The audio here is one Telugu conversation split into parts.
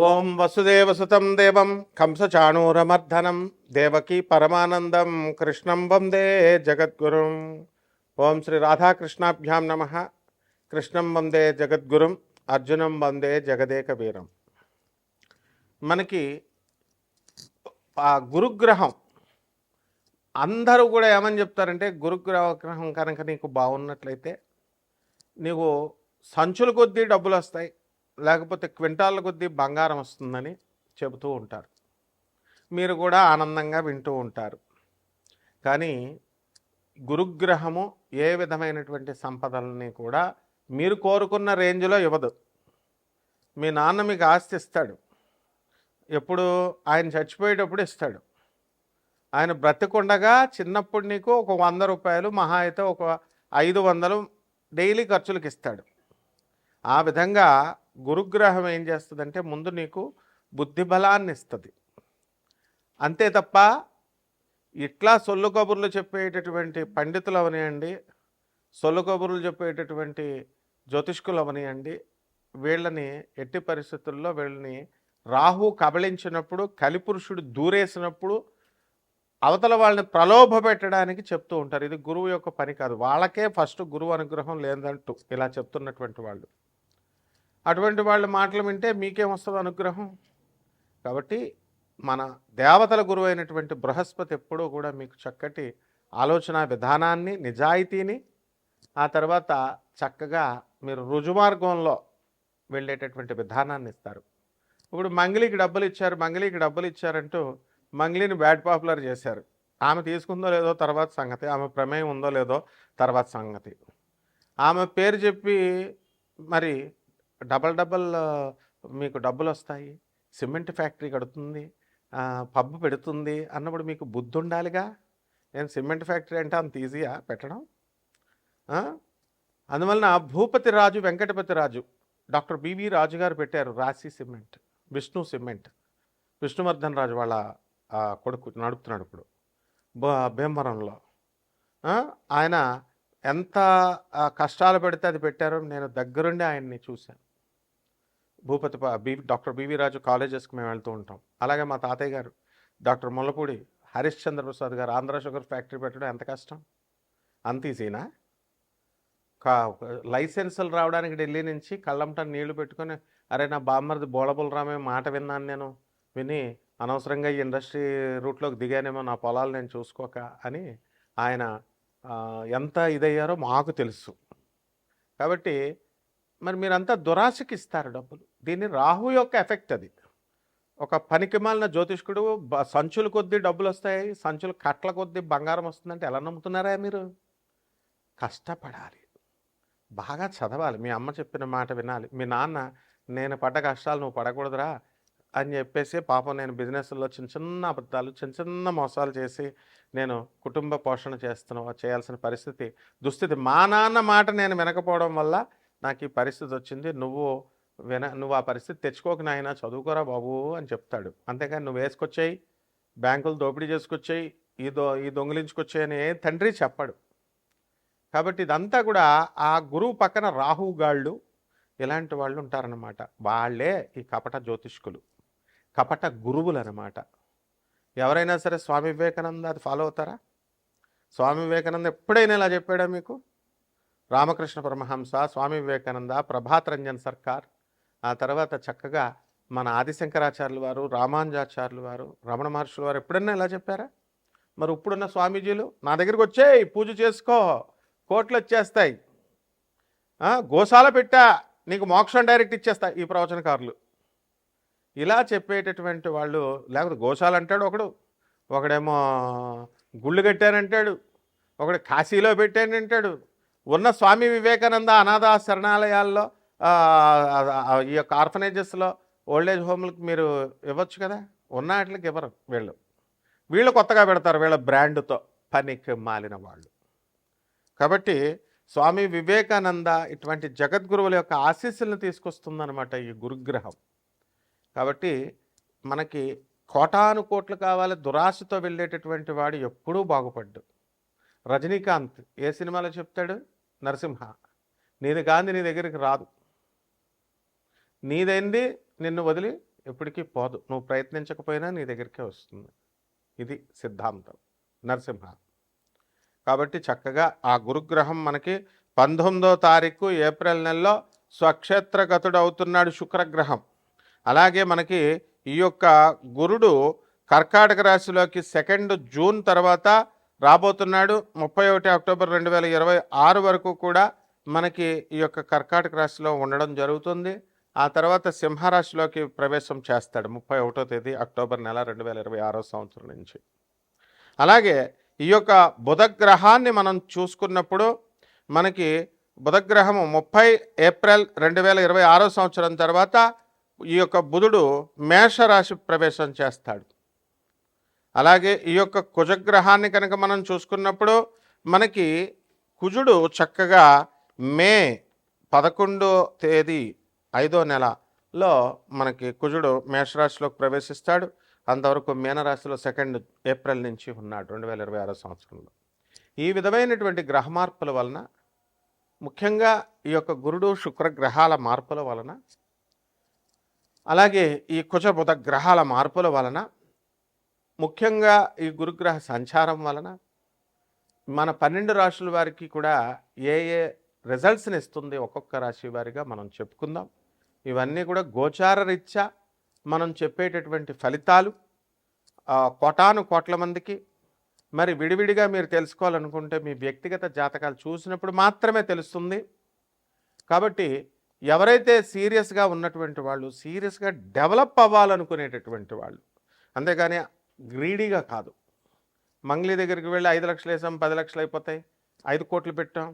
ఓం వసుదేవసుతం దేవం కంసచాణూరమర్ధనం దేవకీ పరమానందం కృష్ణం వందే జగద్గురుం. ఓం శ్రీ రాధాకృష్ణాభ్యాం నమ. కృష్ణం వందే జగద్గురుం, అర్జునం వందే జగదేక వీరం. మనకి ఆ గురుగ్రహం అందరూ కూడా ఏమని చెప్తారంటే, గురుగ్రహం కనుక నీకు బాగున్నట్లయితే నీకు సంచుల కొద్దీ డబ్బులు వస్తాయి, లేకపోతే క్వింటాళ్ళ కొద్దీ బంగారం వస్తుందని చెబుతూ ఉంటారు. మీరు కూడా ఆనందంగా వింటూ ఉంటారు. కానీ గురుగ్రహము ఏ విధమైనటువంటి సంపదలని కూడా మీరు కోరుకున్న రేంజ్లో ఇవ్వదు. మీ నాన్న మీకు ఆస్తి ఇస్తాడు, ఎప్పుడు ఆయన చచ్చిపోయేటప్పుడు ఇస్తాడు. ఆయన బ్రతికుండగా చిన్నప్పుడు నీకు ఒక 100 రూపాయలు, మహా అయితే ఒక 500 డైలీ ఖర్చులకు ఇస్తాడు. ఆ విధంగా గురుగ్రహం ఏం చేస్తుందంటే ముందు నీకు బుద్ధి బలాన్ని ఇస్తుంది. అంతే తప్ప ఇట్లా సొల్లు కబుర్లు చెప్పేటటువంటి పండితులు అవనియండి, సొల్లు కబుర్లు చెప్పేటటువంటి జ్యోతిష్కులు అవనియండి, వీళ్ళని ఎట్టి పరిస్థితుల్లో వీళ్ళని రాహు కబళించినప్పుడు, కలిపురుషుడు దూరేసినప్పుడు అవతల వాళ్ళని ప్రలోభ పెట్టడానికి చెప్తూ ఉంటారు. ఇది గురువు యొక్క పని కాదు. వాళ్ళకే ఫస్ట్ గురువు అనుగ్రహం లేదంటూ ఇలా చెప్తున్నటువంటి వాళ్ళు, అటువంటి వాళ్ళ మాటలు వింటే మీకేమొస్తుంది అనుగ్రహం? కాబట్టి మన దేవతల గురువు అయినటువంటి బృహస్పతి ఎప్పుడూ కూడా మీకు చక్కటి ఆలోచన విధానాన్ని, నిజాయితీని, ఆ తర్వాత చక్కగా మీరు రుజుమార్గంలో వెళ్ళేటటువంటి విధానాన్ని ఇస్తారు. ఇప్పుడు మంగళికి డబ్బులు ఇచ్చారంటూ మంగళిని బ్యాడ్ పాపులర్ చేశారు. ఆమె తీసుకుందో లేదో తర్వాత సంగతి, ఆమె ప్రమేయం ఉందో లేదో తర్వాత సంగతి. ఆమె పేరు చెప్పి మరి డబల్ మీకు డబ్బులు వస్తాయి, సిమెంట్ ఫ్యాక్టరీ కడుతుంది, పబ్బు పెడుతుంది అన్నప్పుడు మీకు బుద్ధి ఉండాలిగా. నేను సిమెంట్ ఫ్యాక్టరీ అంటే అంత ఈజీయా పెట్టడం? అందువలన భూపతి రాజు వెంకటపతి రాజు డాక్టర్ బివి రాజు గారు పెట్టారు రాశి సిమెంట్, విష్ణు సిమెంట్. విష్ణువర్ధన్ రాజు వాళ్ళ కొడుకు నడుపుతున్నాడు ఇప్పుడు భీమవరంలో. ఆయన ఎంత కష్టాలు పెడితే అది పెట్టారో నేను దగ్గరుండి ఆయన్ని చూశాను. డాక్టర్ బివి రాజు కాలేజెస్కి మేము వెళ్తూ ఉంటాం. అలాగే మా తాతయ్య గారు డాక్టర్ ముల్లపూడి హరిశ్చంద్ర ప్రసాద్ గారు ఆంధ్ర షుగర్ ఫ్యాక్టరీ పెట్టడం ఎంత కష్టం? అంత ఈజీనా? లైసెన్సులు రావడానికి ఢిల్లీ నుంచి కళ్ళంట నీళ్లు పెట్టుకొని, అరే నా బామ్మరిది బోళబుల్ రామే మాట విన్నాను, నేను విని అనవసరంగా ఈ ఇండస్ట్రీ రూట్లోకి దిగానేమో, నా పొలాలు నేను చూసుకోక అని ఆయన ఎంత ఇదయ్యారో మాకు తెలుసు. కాబట్టి మరి మీరంతా దురాశకి ఇస్తారు డబ్బులు. దీన్ని రాహు యొక్క ఎఫెక్ట్. అది ఒక పనికిమాలిన జ్యోతిష్కుడు సంచుల కొద్దీ డబ్బులు వస్తాయి, సంచులు కట్ల కొద్దీ బంగారం వస్తుందంటే ఎలా నమ్ముతున్నారా మీరు? కష్టపడాలి, బాగా చదవాలి, మీ అమ్మ చెప్పిన మాట వినాలి. మీ నాన్న నేను పడ్డ కష్టాలు నువ్వు పడకూడదురా అని చెప్పేసి పాపం నేను బిజినెస్లో చిన్న చిన్న అబద్ధాలు, చిన్న చిన్న మోసాలు చేసి నేను కుటుంబ పోషణ చేయాల్సిన దుస్థితి. మా నాన్న మాట నేను వినకపోవడం వల్ల నాకు ఈ పరిస్థితి వచ్చింది. నువ్వు ఆ పరిస్థితి తెచ్చుకోక నాయన, చదువుకోరా బాబు అని చెప్తాడు. అంతేకాని నువ్వు వేసుకొచ్చాయి, బ్యాంకులు దోపిడీ చేసుకొచ్చాయి, ఈ దొంగిలించుకొచ్చాయి అని ఏ తండ్రి చెప్పాడు. కాబట్టి ఇదంతా కూడా ఆ గురువు పక్కన రాహుగాళ్ళు ఇలాంటి వాళ్ళు ఉంటారన్నమాట. వాళ్ళే ఈ కపట జ్యోతిష్కులు, కపట గురువులు అన్నమాట. ఎవరైనా సరే స్వామి వివేకానంద అది ఫాలో అవుతారా? స్వామి వివేకానంద ఎప్పుడైనా ఇలా చెప్పాడా మీకు? రామకృష్ణ పరమహంస, స్వామి వివేకానంద, ప్రభాత్ రంజన్ సర్కార్, ఆ తర్వాత చక్కగా మన ఆదిశంకరాచార్యుల వారు, రామానుజాచార్యుల వారు, రమణ మహర్షుల వారు ఎప్పుడన్నా ఇలా చెప్పారా? మరి ఇప్పుడున్న స్వామీజీలు నా దగ్గరికి వచ్చేయి, పూజ చేసుకో, కోట్లు వచ్చేస్తాయి, గోశాల పెట్టా, నీకు మోక్షం డైరెక్ట్ ఇచ్చేస్తా, ఈ ప్రవచనకారులు ఇలా చెప్పేటటువంటి వాళ్ళు. లేకపోతే గోశాల అంటాడు ఒకడేమో గుళ్ళు కట్టానంటాడు, ఒకడు కాశీలో పెట్టానంటాడు. ఉన్న స్వామి వివేకానంద అనాథ శరణాలయాల్లో, ఈ యొక్క ఆర్ఫనేజెస్లో, ఓల్డేజ్ హోమ్లకు మీరు ఇవ్వచ్చు కదా. ఉన్న వాటికి ఇవ్వరు వీళ్ళు కొత్తగా పెడతారు వీళ్ళ బ్రాండ్తో, పనికి మాలిన వాళ్ళు. కాబట్టి స్వామి వివేకానంద ఇటువంటి జగద్గురువుల యొక్క ఆశీస్సులను తీసుకొస్తుందన్నమాట ఈ గురుగ్రహం. కాబట్టి మనకి కోటాను కోట్లు కావాలి, దురాశతో వెళ్ళేటటువంటి వాడు ఎప్పుడూ బాగుపడ్డు. రజనీకాంత్ ఏ సినిమాలో చెప్తాడు? నరసింహ, నీది గాంధీ నీ దగ్గరికి రాదు, నీదైంది నిన్ను వదిలి ఎప్పటికీ పోదు. నువ్వు ప్రయత్నించకపోయినా నీ దగ్గరికే వస్తుంది. ఇది సిద్ధాంతం నరసింహ. కాబట్టి చక్కగా ఆ గురుగ్రహం మనకి 19వ తారీఖు ఏప్రిల్ నెలలో స్వక్షేత్రగతుడు అవుతున్నాడు శుక్రగ్రహం. అలాగే మనకి ఈ యొక్క గురుడు కర్కాటక రాశిలోకి 2 జూన్ తర్వాత రాబోతున్నాడు. 31 అక్టోబర్ 2026 వరకు కూడా మనకి ఈ యొక్క కర్కాటక రాశిలో ఉండడం జరుగుతుంది. ఆ తర్వాత సింహరాశిలోకి ప్రవేశం చేస్తాడు 31వ తేదీ అక్టోబర్ నెల 2026 సంవత్సరం నుంచి. అలాగే ఈ యొక్క బుధగ్రహాన్ని మనం చూసుకున్నప్పుడు మనకి బుధగ్రహము 30 ఏప్రిల్ 2026 సంవత్సరం తర్వాత ఈ యొక్క బుధుడు మేషరాశి ప్రవేశం చేస్తాడు. అలాగే ఈ యొక్క కుజగ్రహాన్ని కనుక మనం చూసుకున్నప్పుడు మనకి కుజుడు చక్కగా మే 11వ తేదీ 5వ నెలలో మనకి కుజుడు మేషరాశిలోకి ప్రవేశిస్తాడు. అంతవరకు మీనరాశిలో 2 ఏప్రిల్ నుంచి ఉన్నాడు 2026 సంవత్సరంలో. ఈ విధమైనటువంటి గ్రహ మార్పుల వలన, ముఖ్యంగా ఈ యొక్క గురుడు శుక్ర గ్రహాల మార్పుల వలన, అలాగే ఈ కుజ బుధ గ్రహాల మార్పుల వలన, ముఖ్యంగా ఈ గురుగ్రహ సంచారం వలన మన 12 రాశుల వారికి కూడా ఏ ఏ రిజల్ట్స్ని ఇస్తుంది ఒక్కొక్క రాశి వారిగా మనం చెప్పుకుందాం. ఇవన్నీ కూడా గోచార రీత్యా మనం చెప్పేటటువంటి ఫలితాలు కోటాను కోట్ల మందికి. మరి విడివిడిగా మీరు తెలుసుకోవాలనుకుంటే మీ వ్యక్తిగత జాతకాలు చూసినప్పుడు మాత్రమే తెలుస్తుంది. కాబట్టి ఎవరైతే సీరియస్గా ఉన్నటువంటి వాళ్ళు, సీరియస్గా డెవలప్ అవ్వాలనుకునేటటువంటి వాళ్ళు, అంతేగాని గ్రీడీగా కాదు. మంగ్లీ దగ్గరికి వెళ్ళి 5 లక్షలు వేసాం 10 లక్షలు అయిపోతాయి, 5 కోట్లు పెట్టాం,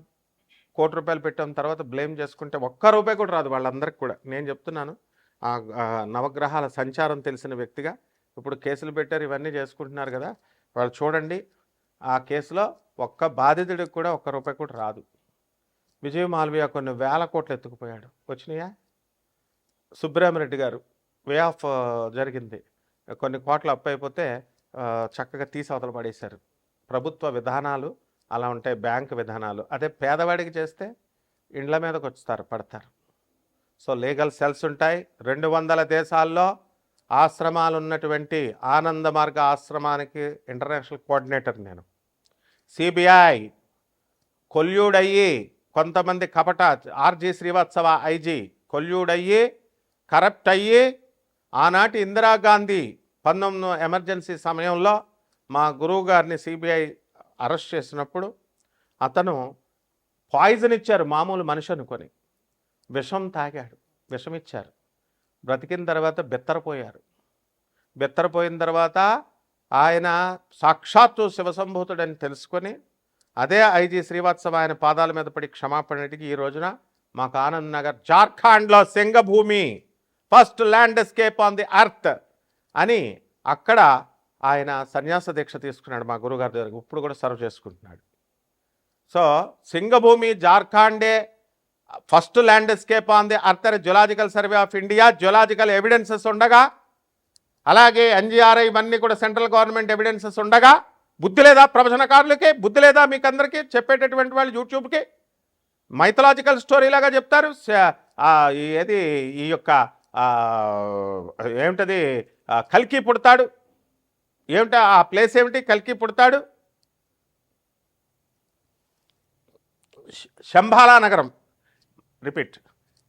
కోటి రూపాయలు పెట్టాం, తర్వాత బ్లేమ్ చేసుకుంటే ఒక్క రూపాయి కూడా రాదు వాళ్ళందరికీ కూడా. నేను చెప్తున్నాను ఆ నవగ్రహాల సంచారం తెలిసిన వ్యక్తిగా. ఇప్పుడు కేసులు పెట్టారు, ఇవన్నీ చేసుకుంటున్నారు కదా, వాళ్ళు చూడండి ఆ కేసులో ఒక్క బాధితుడికి కూడా ఒక్క రూపాయి కూడా రాదు. విజయ్ మాల్వియా కొన్ని వేల కోట్లు ఎత్తుకుపోయాడు, వచ్చినాయా? సుబ్రహ్మరెడ్డి గారు వే ఆఫ్ జరిగింది, కొన్ని కోట్ల అప్పు అయిపోతే చక్కగా తీసి అవతల పడేశారు. ప్రభుత్వ విధానాలు అలా ఉంటాయి, బ్యాంకు విధానాలు. అదే పేదవాడికి చేస్తే ఇండ్ల మీదకి వస్తారు, పడతారు. సో లీగల్ సెల్స్ ఉంటాయి. 200 దేశాల్లో ఆశ్రమాలు ఉన్నటువంటి ఆనంద మార్గ ఆశ్రమానికి ఇంటర్నేషనల్ కోఆర్డినేటర్ నేను. సిబిఐ కొల్యూడ్ అయ్యి కొంతమంది కపట ఆర్జీ శ్రీవాత్సవ ఐజీ కొల్యూడ్ అయ్యి కరప్ట్ అయ్యి ఆనాటి ఇందిరాగాంధీ 19 ఎమర్జెన్సీ సమయంలో మా గురువు గారిని సిబిఐ అరెస్ట్ చేసినప్పుడు అతను పాయిజన్ ఇచ్చారు, మామూలు మనిషి అనుకొని విషం తాగాడు, విషం ఇచ్చారు. బ్రతికిన తర్వాత బెత్తరపోయారు. బెత్తరపోయిన తర్వాత ఆయన సాక్షాత్తు శివసంభూతుడని తెలుసుకొని అదే ఐజీ శ్రీవాత్సవ ఆయన పాదాల మీద పడి క్షమాపణకి ఈ రోజున మాకు ఆనంద్ నగర్ జార్ఖండ్లో Singhbhum first landscape on the earth అని అక్కడ ఆయన సన్యాస దీక్ష తీసుకున్నాడు మా గురుగారి దగ్గర. ఇప్పుడు కూడా సర్వ్ చేసుకుంటున్నాడు. సో సింగభూమి జార్ఖండే first landscape on the earth అని geological survey of India geological evidences ఉండగా, అలాగే ఎన్జిఆర్ఐ ఇవన్నీ కూడా సెంట్రల్ గవర్నమెంట్ ఎవిడెన్సెస్ ఉండగా బుద్ధి లేదా ప్రవచనకారులకి? బుద్ధి లేదా మీకు అందరికీ చెప్పేటటువంటి వాళ్ళు యూట్యూబ్కి మైథలాజికల్ స్టోరీ లాగా చెప్తారు. ఏది ఈ యొక్క ఏమిటది కల్కి పుడతాడు, ఏమిటి ఆ ప్లేస్ ఏమిటి? కల్కి పుడతాడు శంబాలా నగరం, రిపీట్,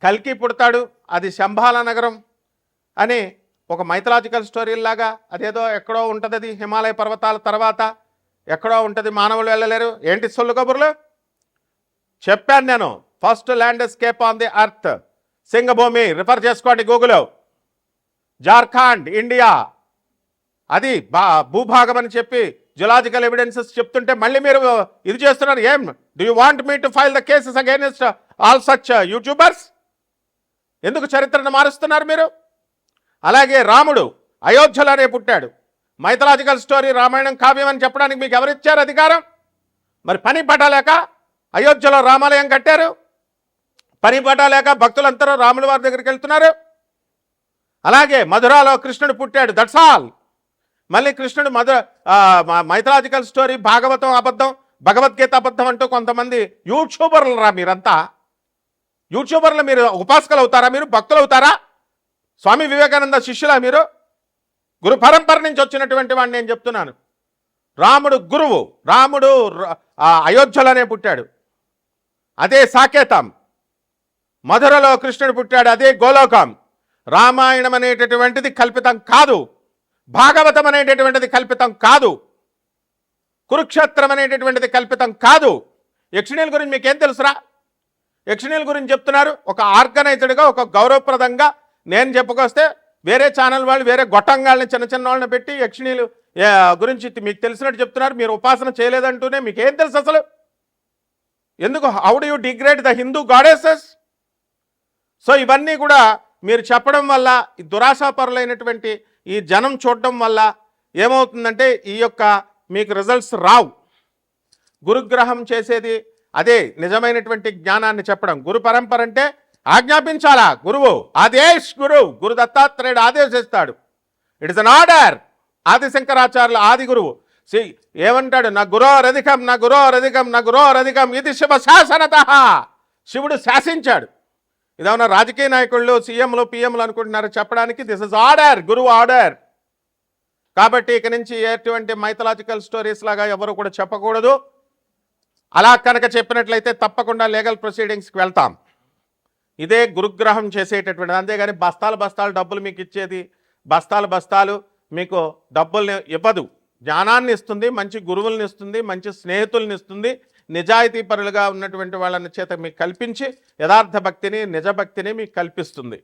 కల్కి పుడతాడు అది శంబాలా నగరం అని ఒక మైథలాజికల్ స్టోరీ లాగా అదేదో ఎక్కడో ఉంటుంది, అది హిమాలయ పర్వతాల తర్వాత ఎక్కడో ఉంటుంది, మానవులు వెళ్ళలేరు. ఏంటి సొల్లు కబుర్లు చెప్పాను నేను. First landscape on the earth Singhbhum, refer చేసుకోండి గూగుల్. జార్ఖండ్ ఇండియా, అది భూభాగం అని చెప్పి జియోలాజికల్ ఎవిడెన్సెస్ చెప్తుంటే మళ్ళీ మీరు ఇది చేస్తున్నారు. ఏం do you want me to file the cases against all such YouTubers? ఎందుకు చరిత్రను మారుస్తున్నారు మీరు? అలాగే రాముడు అయోధ్యలోనే పుట్టాడు, మైథలాజికల్ స్టోరీ రామాయణం కావ్యం అని చెప్పడానికి మీకు ఎవరిచ్చారు అధికారం? మరి పని పట్టలేక అయోధ్యలో రామాలయం కట్టారు, పని పట్టలేక భక్తులందరూ రాముల వారి దగ్గరికి వెళ్తున్నారు. అలాగే మధురాలో కృష్ణుడు పుట్టాడు, దట్స్ ఆల్. మళ్ళీ కృష్ణుడు మైథలాజికల్ స్టోరీ భాగవతం అబద్ధం, భగవద్గీత అబద్ధం అంటూ కొంతమంది యూట్యూబర్లు రా మీరంతా. యూట్యూబర్లు మీరు ఉపాసకులు అవుతారా? మీరు భక్తులు అవుతారా? స్వామి వివేకానంద శిష్యులా మీరు? గురు పరంపర నుంచి వచ్చినటువంటి వాడిని నేను చెప్తున్నాను. రాముడు గురువు, రాముడు అయోధ్యలోనే పుట్టాడు, అదే సాకేతం. మధురలో కృష్ణుడు పుట్టాడు, అదే గోలోకం. రామాయణం అనేటటువంటిది కల్పితం కాదు, భాగవతం అనేటటువంటిది కల్పితం కాదు, కురుక్షేత్రం అనేటటువంటిది కల్పితం కాదు. యక్షిణీల గురించి మీకేం తెలుసురా? యక్షిణీల గురించి చెప్తున్నారు ఒక ఆర్గనైజ్డ్గా, ఒక గౌరవప్రదంగా. నేను చెప్పుకొస్తే వేరే ఛానల్ వాళ్ళు వేరే గొట్టంగాళ్ళని చిన్న చిన్న వాళ్ళని పెట్టి యక్షిణీలు గురించి మీకు తెలిసినట్టు చెప్తున్నారు. మీరు ఉపాసన చేయలేదంటూనే మీకేం తెలుసు అసలు? ఎందుకు? How do you degrade the Hindu goddesses? So ఇవన్నీ కూడా మీరు చెప్పడం వల్ల, ఈ దురాశాపరులైనటువంటి ఈ జనం చూడడం వల్ల ఏమవుతుందంటే ఈ యొక్క మీకు రిజల్ట్స్ రావు. గురుగ్రహం చేసేది అదే నిజమైనటువంటి జ్ఞానాన్ని చెప్పడం. గురు పరంపర అంటే ఆజ్ఞాపించాలా? గురువు ఆదేశ్ గురు దత్తాత్రేయుడు ఆదేశిస్తాడు. It is an order. ఆదిశంకరాచార్యుల ఆది గురువు ఏమంటాడు? నా గురోరధికం, నా గురోరధికం, నా గురోరధికం, ఇది శివ శాసనత. శివుడు శాసించాడు. ఇదేమన్నా రాజకీయ నాయకుళ్ళు, సీఎంలు, పిఎంలు అనుకుంటున్నారు చెప్పడానికి? దిస్ ఇస్ ఆర్డర్, గురువు ఆర్డర్. కాబట్టి ఇక నుంచి ఎటువంటి మైథలాజికల్ స్టోరీస్ లాగా ఎవరు కూడా చెప్పకూడదు. అలా కనుక చెప్పినట్లయితే తప్పకుండా లీగల్ ప్రొసీడింగ్స్కి వెళ్తాం. ఇదే గురుగ్రహం చేసేటటువంటిది. అంతేగాని బస్తాలు బస్తాలు డబ్బులు మీకు ఇచ్చేది, బస్తాలు బస్తాలు మీకు డబ్బుల్ని ఇవ్వదు. జ్ఞానాన్ని ఇస్తుంది, మంచి గురువుల్ని ఇస్తుంది, మంచి స్నేహితుల్ని ఇస్తుంది, నిజాయితీ పరులుగా ఉన్నటువంటి వాళ్ళని చేత మీకు కల్పించి యథార్థ భక్తిని, నిజభక్తిని మీకు కల్పిస్తుంది.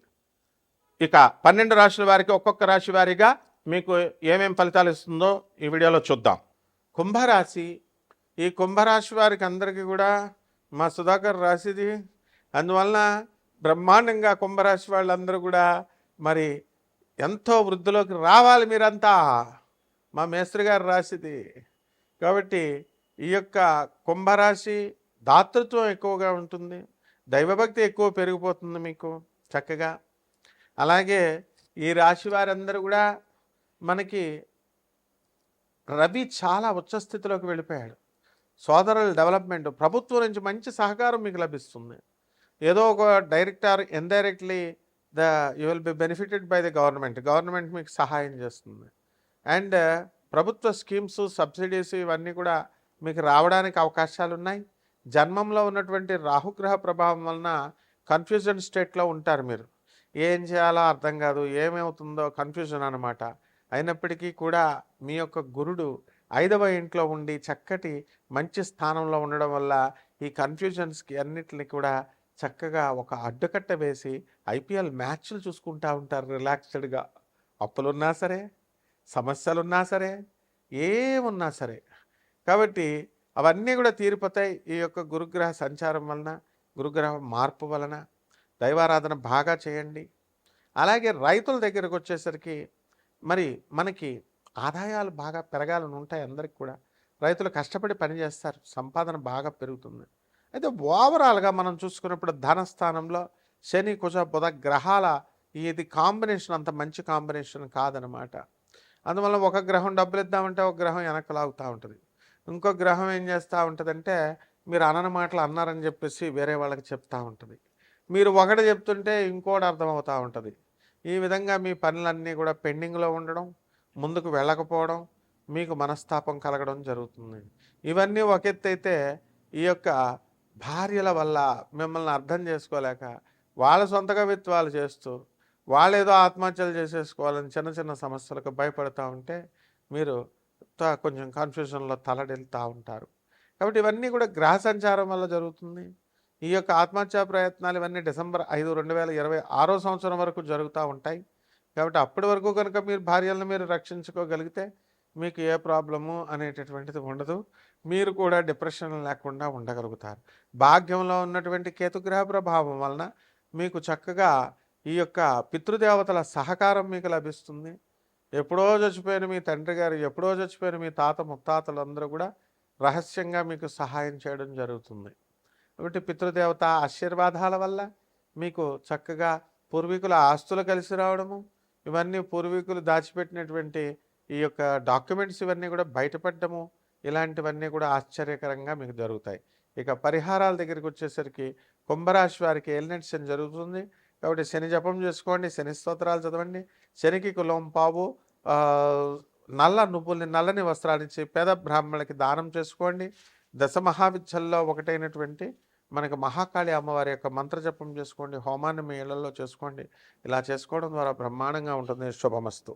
ఇక 12 రాశుల వారికి ఒక్కొక్క రాశి వారిగా మీకు ఏమేం ఫలితాలు ఇస్తుందో ఈ వీడియోలో చూద్దాం. కుంభరాశి. ఈ కుంభరాశి వారికి అందరికీ కూడా మా సుధాకర్ రాశిది, అందువలన బ్రహ్మాండంగా కుంభరాశి వాళ్ళందరూ కూడా మరి ఎంతో వృద్ధిలోకి రావాలి మీరంతా. మా మేస్త్రి గారు రాశిది కాబట్టి ఈ యొక్క కుంభరాశి దాతృత్వం ఎక్కువగా ఉంటుంది, దైవభక్తి ఎక్కువ పెరిగిపోతుంది మీకు చక్కగా. అలాగే ఈ రాశి వారందరూ కూడా మనకి రవి చాలా ఉచ్చస్థితిలోకి వెళ్ళిపోయాడు. సోదరుల డెవలప్మెంట్, ప్రభుత్వం నుంచి మంచి సహకారం మీకు లభిస్తుంది. ఏదో ఒక direct or indirectly you will be benefited by the government మీకు సహాయం చేస్తుంది. అండ్ ప్రభుత్వ స్కీమ్స్, సబ్సిడీస్ ఇవన్నీ కూడా మీకు రావడానికి అవకాశాలు ఉన్నాయి. జన్మంలో ఉన్నటువంటి రాహుగ్రహ ప్రభావం వలన కన్ఫ్యూజన్ స్టేట్లో ఉంటారు మీరు. ఏం చేయాలో అర్థం కాదు, ఏమవుతుందో కన్ఫ్యూజన్ అనమాట. అయినప్పటికీ కూడా మీ యొక్క గురుడు 5వ ఇంట్లో ఉండి చక్కటి మంచి స్థానంలో ఉండడం వల్ల ఈ కన్ఫ్యూజన్స్కి అన్నిటిని కూడా చక్కగా ఒక అడ్డుకట్ట వేసి ఐపీఎల్ మ్యాచ్లు చూసుకుంటూ ఉంటారు రిలాక్స్డ్గా. అప్పులున్నా సరే, సమస్యలున్నా సరే, ఏమున్నా సరే. కాబట్టి అవన్నీ కూడా తీరిపోతాయి ఈ యొక్క గురుగ్రహ సంచారం వలన, గురుగ్రహ మార్పు వలన. దైవారాధన బాగా చేయండి. అలాగే రైతుల దగ్గరకు వచ్చేసరికి మరి మనకి ఆదాయాలు బాగా పెరగాలని ఉంటాయి అందరికి కూడా. రైతులు కష్టపడి పనిచేస్తారు, సంపాదన బాగా పెరుగుతుంది. అయితే ఓవరాల్గా మనం చూసుకున్నప్పుడు ధనస్థానంలో శని, కుజ, బుధ గ్రహాల ఇది కాంబినేషన్ అంత మంచి కాంబినేషన్ కాదనమాట. అందువల్ల ఒక గ్రహం డబ్బులు ఇద్దామంటే ఒక గ్రహం వెనక్కి లాగుతూ ఉంటుంది. ఇంకో గ్రహం ఏం చేస్తూ ఉంటుందంటే మీరు అనని మాటలు అన్నారని చెప్పేసి వేరే వాళ్ళకి చెప్తూ ఉంటుంది. మీరు ఒకటి చెప్తుంటే ఇంకోటి అర్థమవుతూ ఉంటుంది. ఈ విధంగా మీ పనులన్నీ కూడా పెండింగ్లో ఉండడం, ముందుకు వెళ్ళకపోవడం, మీకు మనస్తాపం కలగడం జరుగుతుంది. ఇవన్నీ ఒక ఎత్తు అయితే, ఈ యొక్క భార్యల వల్ల మిమ్మల్ని అర్థం చేసుకోలేక వాళ్ళ సొంత కవిత్వాలు చేస్తూ వాళ్ళేదో ఆత్మహత్యలు చేసేసుకోవాలని చిన్న చిన్న సమస్యలకు భయపడుతూ ఉంటే మీరు కొంచెం కన్ఫ్యూజన్లో తలడెళ్తూ ఉంటారు. కాబట్టి ఇవన్నీ కూడా గ్రహ సంచారం వల్ల జరుగుతుంది. ఈ యొక్క ఆత్మహత్యా ప్రయత్నాలు ఇవన్నీ డిసెంబర్ 5, 2026 సంవత్సరం వరకు జరుగుతూ ఉంటాయి. కాబట్టి అప్పటి వరకు కనుక మీరు భార్యలను మీరు రక్షించుకోగలిగితే మీకు ఏ ప్రాబ్లము అనేటటువంటిది ఉండదు. మీరు కూడా డిప్రెషన్ లేకుండా ఉండగలుగుతారు. భాగ్యంలో ఉన్నటువంటి కేతుగ్రహ ప్రభావం వలన మీకు చక్కగా ఈ యొక్క పితృదేవతల సహకారం మీకు లభిస్తుంది. ఎప్పుడో చచ్చిపోయిన మీ తండ్రి గారు, ఎప్పుడో చచ్చిపోయిన మీ తాత ముత్తాతలు అందరూ కూడా రహస్యంగా మీకు సహాయం చేయడం జరుగుతుంది. కాబట్టి పితృదేవత ఆశీర్వాదాల వల్ల మీకు చక్కగా పూర్వీకుల ఆస్తులు కలిసి రావడము, ఇవన్నీ పూర్వీకులు దాచిపెట్టినటువంటి ఈ యొక్క డాక్యుమెంట్స్ ఇవన్నీ కూడా బయటపడము, ఇలాంటివన్నీ కూడా ఆశ్చర్యకరంగా మీకు జరుగుతాయి. ఇక పరిహారాల దగ్గరికి వచ్చేసరికి కుంభరాశి వారికి ఏలినట్స్ జరుగుతుంది. కాబట్టి శని జపం చేసుకోండి, శని స్తోత్రాలు చదవండి, శనికి కులం పావు ఆహ్, నల్లని వస్త్రాలిచ్చి పేద బ్రాహ్మణులకి దానం చేసుకోండి. దశ మహావిద్యల్లో ఒకటైనటువంటి మనకి మహాకాళి అమ్మవారి యొక్క మంత్ర జపం చేసుకోండి. హోమాన్ని మీ ఇళ్లలో చేసుకోండి. ఇలా చేసుకోవడం ద్వారా బ్రహ్మాండంగా ఉంటుంది. శుభమస్తు.